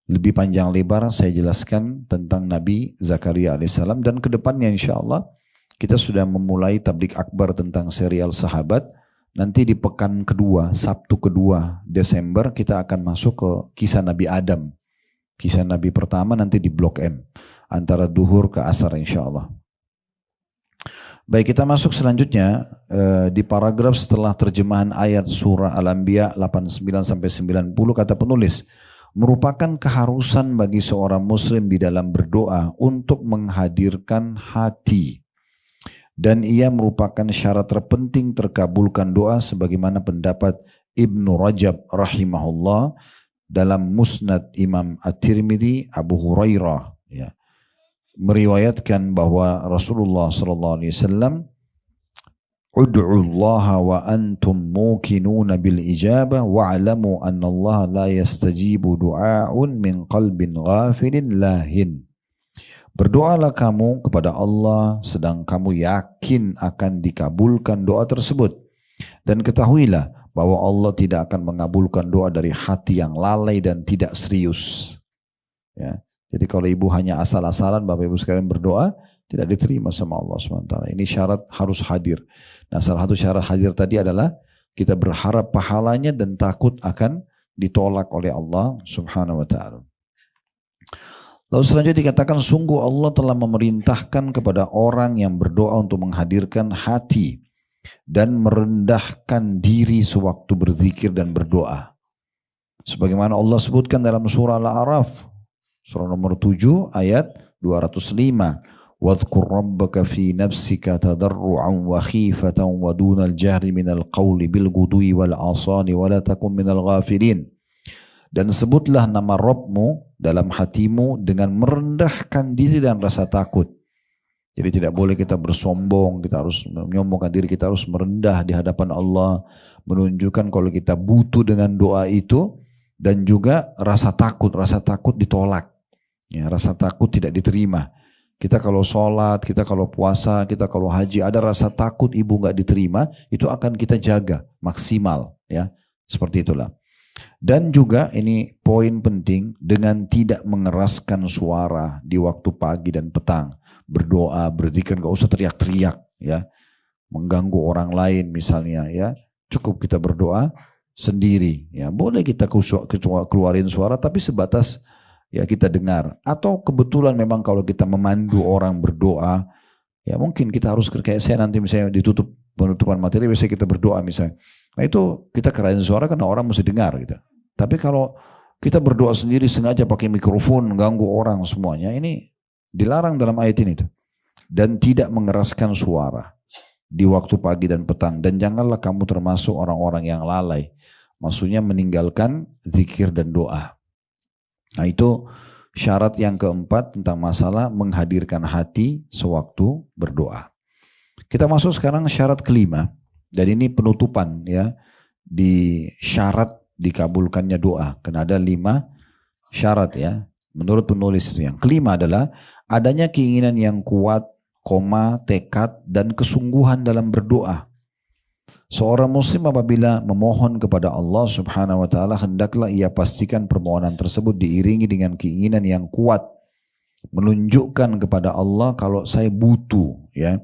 Lebih panjang lebar saya jelaskan tentang Nabi Zakaria alaihissalam. Dan kedepannya insya Allah kita sudah memulai tablik akbar tentang serial sahabat. Nanti di pekan kedua, Sabtu kedua Desember kita akan masuk ke kisah Nabi Adam. Kisah Nabi pertama nanti di Blok M. Antara duhur ke asar insya Allah. Baik, kita masuk selanjutnya di paragraf setelah terjemahan ayat surah Al-Anbiya 89-90 kata penulis. Merupakan keharusan bagi seorang muslim di dalam berdoa untuk menghadirkan hati. Dan ia merupakan syarat terpenting terkabulkan doa sebagaimana pendapat Ibnu Rajab rahimahullah dalam Musnad Imam At-Tirmidzi. Abu Hurairah ya, meriwayatkan bahwa Rasulullah SAW ud'u Allah wa antum muqinuna bil ijabah wa'lamu anna Allah la yastajibu du'a'un min qalbin ghafilin lahin. Berdoalah kamu kepada Allah sedang kamu yakin akan dikabulkan doa tersebut. Dan ketahuilah bahwa Allah tidak akan mengabulkan doa dari hati yang lalai dan tidak serius. Ya. Jadi kalau ibu hanya asal-asalan, Bapak Ibu sekalian berdoa, tidak diterima sama Allah SWT. Ini syarat harus hadir. Nah salah satu syarat hadir tadi adalah kita berharap pahalanya dan takut akan ditolak oleh Allah Subhanahu wa ta'ala. Lalu selanjutnya dikatakan sungguh Allah telah memerintahkan kepada orang yang berdoa untuk menghadirkan hati dan merendahkan diri sewaktu berzikir dan berdoa. Sebagaimana Allah sebutkan dalam surah Al-A'raf, surah nomor 7 ayat 205. وَاذْكُرْ رَبَّكَ فِي نَفْسِكَ تَضَرُّعًا وَخِيفَةً وَدُونَ الْجَهْرِ مِنَ الْقَوْلِ بِالْغُدُوِّ وَالْآصَالِ وَلَا تَكُنْ مِنَ الْغَافِلِينَ. Dan sebutlah nama Rabbmu dalam hatimu dengan merendahkan diri dan rasa takut. Jadi tidak boleh kita bersombong, kita harus menyombongkan diri, kita harus merendah di hadapan Allah, menunjukkan kalau kita butuh dengan doa itu, dan juga rasa takut ditolak. Ya, rasa takut tidak diterima. Kita kalau sholat, kita kalau puasa, kita kalau haji, ada rasa takut ibu nggak diterima, itu akan kita jaga maksimal, ya seperti itulah. Dan juga ini poin penting, dengan tidak mengeraskan suara di waktu pagi dan petang. Berdoa, berzikir, gak usah teriak-teriak ya. Mengganggu orang lain misalnya ya. Cukup kita berdoa sendiri ya. Boleh kita keluarin suara tapi sebatas ya kita dengar. Atau kebetulan memang kalau kita memandu orang berdoa, ya mungkin kita harus kayak saya nanti misalnya ditutup penutupan materi, biasanya kita berdoa misalnya. Nah itu kita kerain suara karena orang mesti dengar gitu. Tapi kalau kita berdoa sendiri sengaja pakai mikrofon ganggu orang semuanya, ini dilarang dalam ayat ini tuh. Dan tidak mengeraskan suara di waktu pagi dan petang. Dan janganlah kamu termasuk orang-orang yang lalai. Maksudnya meninggalkan zikir dan doa. Nah itu syarat yang keempat tentang masalah menghadirkan hati sewaktu berdoa. Kita masuk sekarang syarat kelima. Dan ini penutupan ya di syarat dikabulkannya doa. Karena ada 5 syarat ya. Menurut penulis itu yang kelima adalah adanya keinginan yang kuat, tekad dan kesungguhan dalam berdoa. Seorang muslim apabila memohon kepada Allah subhanahu wa ta'ala, hendaklah ia pastikan permohonan tersebut diiringi dengan keinginan yang kuat. Menunjukkan kepada Allah kalau saya butuh ya.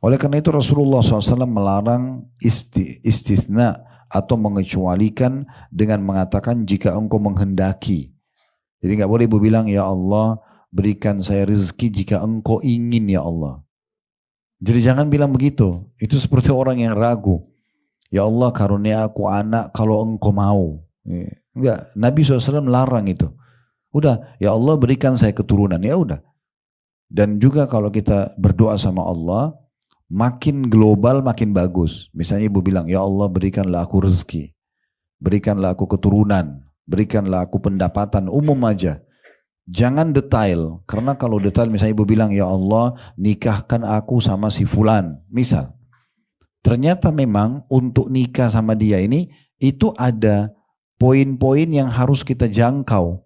Oleh karena itu Rasulullah SAW melarang istisna atau mengecualikan dengan mengatakan jika engkau menghendaki. Jadi nggak boleh ibu bilang ya Allah berikan saya rezeki jika engkau ingin ya Allah. Jadi jangan bilang begitu. Itu seperti orang yang ragu. Ya Allah karunia aku anak kalau engkau mau. Enggak, Nabi SAW larang itu. Udah, ya Allah berikan saya keturunan. Ya udah. Dan juga kalau kita berdoa sama Allah, makin global makin bagus. Misalnya ibu bilang, ya Allah berikanlah aku rezeki. Berikanlah aku keturunan. Berikanlah aku pendapatan umum aja. Jangan detail. Karena kalau detail misalnya ibu bilang, ya Allah nikahkan aku sama si fulan. Misal. Ternyata memang untuk nikah sama dia ini, itu ada poin-poin yang harus kita jangkau.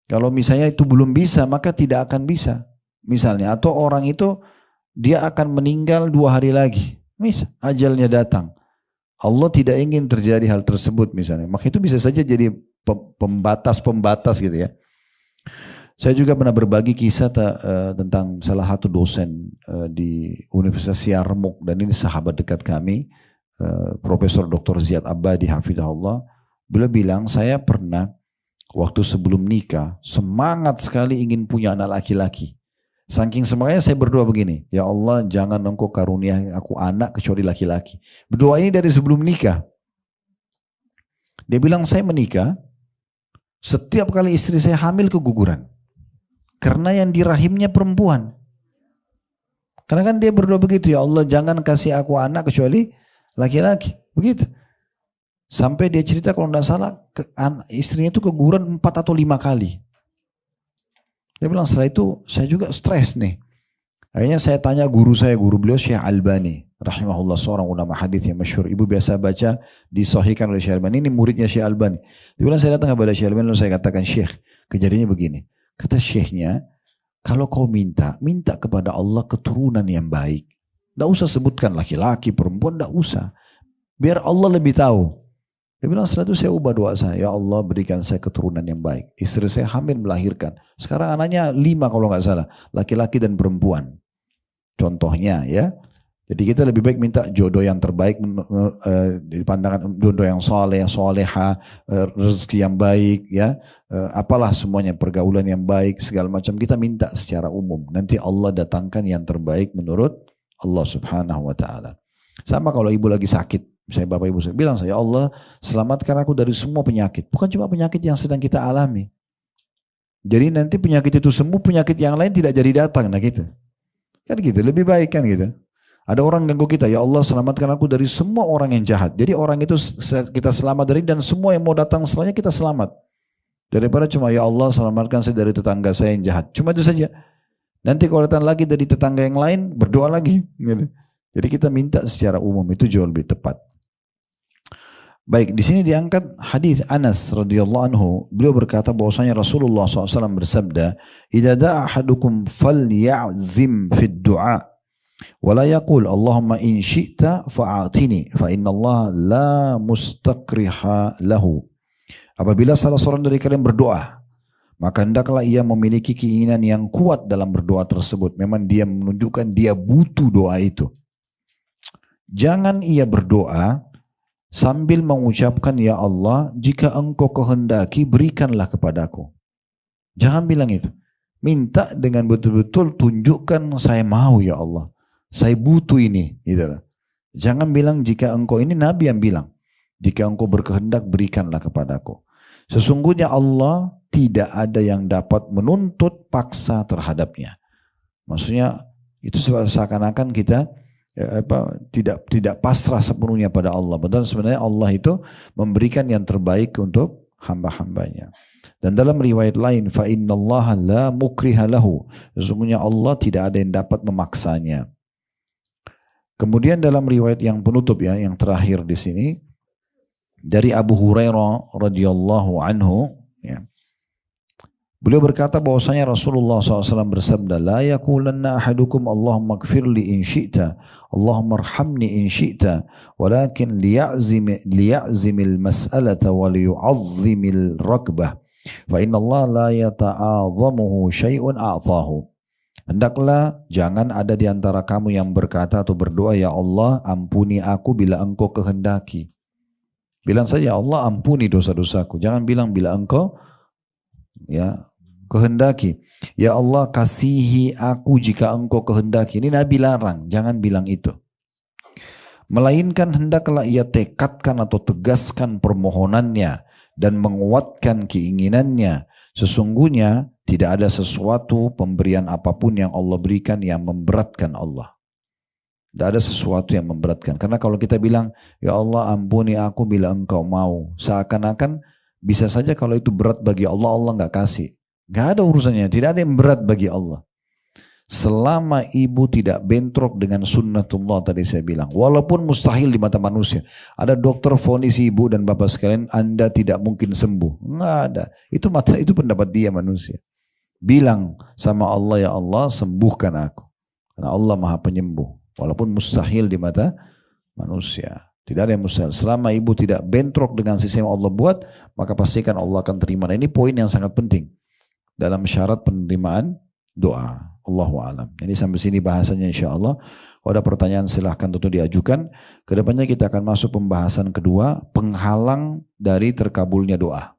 Kalau misalnya itu belum bisa, maka tidak akan bisa. Misalnya, atau orang itu dia akan meninggal 2 hari lagi. Misal, ajalnya datang. Allah tidak ingin terjadi hal tersebut misalnya. Maka itu bisa saja jadi pembatas-pembatas gitu ya. Saya juga pernah berbagi kisah tentang salah satu dosen di Universitas Yarmouk, dan ini sahabat dekat kami, Profesor Dr. Ziyad Abadi hafizahullah. Beliau bilang, saya pernah waktu sebelum nikah semangat sekali ingin punya anak laki-laki. Saking semangatnya saya berdoa begini, ya Allah jangan engkau karunia aku anak kecuali laki-laki. Berdoa ini dari sebelum nikah. Dia bilang saya menikah, setiap kali istri saya hamil keguguran. Karena yang di rahimnya perempuan. Karena kan dia berdoa begitu, ya Allah jangan kasih aku anak kecuali laki-laki. Begitu. Sampai dia cerita kalau tidak salah istrinya itu keguguran 4 atau 5 kali. Dia bilang setelah itu saya juga stres nih. Akhirnya saya tanya guru saya, guru beliau Syekh Albani. Rahimahullah, seorang ulama hadis yang masyhur. Ibu biasa baca disahihkan oleh Syekh Albani. Ini muridnya Syekh Albani. Dia bilang saya datang kepada Syekh Albani lalu saya katakan, Syekh kejadiannya begini. Kata Syekhnya, kalau kau minta kepada Allah keturunan yang baik. Tidak usah sebutkan laki-laki, perempuan, tidak usah. Biar Allah lebih tahu. Dia bilang setelah itu saya ubah doa saya. Ya Allah berikan saya keturunan yang baik. Istri saya hamil melahirkan. Sekarang anaknya 5 kalau nggak salah. Laki-laki dan perempuan. Contohnya ya. Jadi kita lebih baik minta jodoh yang terbaik di pandangan jodoh yang soleh, yang soleha, rezeki yang baik, ya, apalah semuanya, pergaulan yang baik, segala macam kita minta secara umum. Nanti Allah datangkan yang terbaik menurut Allah Subhanahu Wa Taala. Sama kalau ibu lagi sakit, misalnya bapak ibu bilang saya, Allah selamatkan aku dari semua penyakit. Bukan cuma penyakit yang sedang kita alami. Jadi nanti penyakit itu sembuh, penyakit yang lain tidak jadi datang, nah gitu. Kan gitu, lebih baik kan gitu. Ada orang ganggu kita, ya Allah selamatkan aku dari semua orang yang jahat. Jadi orang itu kita selamat dari, dan semua yang mau datang setelahnya kita selamat. Daripada cuma ya Allah selamatkan saya dari tetangga saya yang jahat. Cuma itu saja. Nanti kalau datang lagi dari tetangga yang lain, berdoa lagi. Gitu. Jadi kita minta secara umum, itu jauh lebih tepat. Baik, di sini diangkat hadis Anas radhiyallahu anhu. Beliau berkata bahwasanya Rasulullah SAW bersabda, "Idza da'a ahadukum falyazim fid du'a." Wala yaqul Allahumma in syi'ta fa'atini fa inna Allah la mustakriha lahu. Apabila salah seorang dari kalian berdoa, maka hendaklah ia memiliki keinginan yang kuat dalam berdoa tersebut. Memang dia menunjukkan dia butuh doa itu. Jangan ia berdoa sambil mengucapkan, ya Allah, jika engkau kehendaki berikanlah kepadaku. Jangan bilang itu. Minta dengan betul-betul tunjukkan saya mau ya Allah. Saya butuh ini. Gitu. Jangan bilang jika engkau, ini Nabi yang bilang. Jika engkau berkehendak berikanlah kepadaku. Sesungguhnya Allah tidak ada yang dapat menuntut paksa terhadapnya. Maksudnya itu seakan-akan kita tidak pasrah sepenuhnya pada Allah. Padahal sebenarnya Allah itu memberikan yang terbaik untuk hamba-hambanya. Dan dalam riwayat lain, fa innallaha la mukriha lahu. Sesungguhnya Allah tidak ada yang dapat memaksanya. Kemudian dalam riwayat yang penutup ya, yang terakhir di sini, dari Abu Hurairah radhiyallahu anhu, ya. Beliau berkata bahwasanya Rasulullah SAW bersabda, la yaqulanna ahadukum Allahumma gfirli in syi'ta, Allahumma arhamni in syi'ta, walakin liya'zimil mas'alata wa liyu'azzimil rakbah, fa inna Allah la yata'adhamuhu syai'un a'tahu. Hendaklah jangan ada di antara kamu yang berkata atau berdoa, ya Allah ampuni aku bila engkau kehendaki. Bilang saja, Allah ampuni dosa-dosaku. Jangan bilang bila engkau ya kehendaki. Ya Allah kasihi aku jika engkau kehendaki. Ini Nabi larang, jangan bilang itu. Melainkan hendaklah ia tekadkan atau tegaskan permohonannya dan menguatkan keinginannya. Sesungguhnya tidak ada sesuatu pemberian apapun yang Allah berikan yang memberatkan Allah. Tidak ada sesuatu yang memberatkan. Karena kalau kita bilang, ya Allah ampuni aku bila engkau mau. Seakan-akan bisa saja kalau itu berat bagi Allah, Allah nggak kasih. Nggak ada urusannya. Tidak ada yang berat bagi Allah. Selama ibu tidak bentrok dengan sunnatullah tadi saya bilang. Walaupun mustahil di mata manusia. Ada dokter vonis ibu dan bapak sekalian, Anda tidak mungkin sembuh. Nggak ada. Itu pendapat dia manusia. Bilang sama Allah, ya Allah sembuhkan aku. Karena Allah maha penyembuh. Walaupun mustahil di mata manusia. Tidak ada yang mustahil. Selama ibu tidak bentrok dengan sistem yang Allah buat, maka pastikan Allah akan terima. Nah, ini poin yang sangat penting dalam syarat penerimaan doa. Allahu a'lam. Ini sampai sini bahasanya insyaAllah. Kalau ada pertanyaan silahkan tentu diajukan. Kedepannya kita akan masuk pembahasan kedua, penghalang dari terkabulnya doa.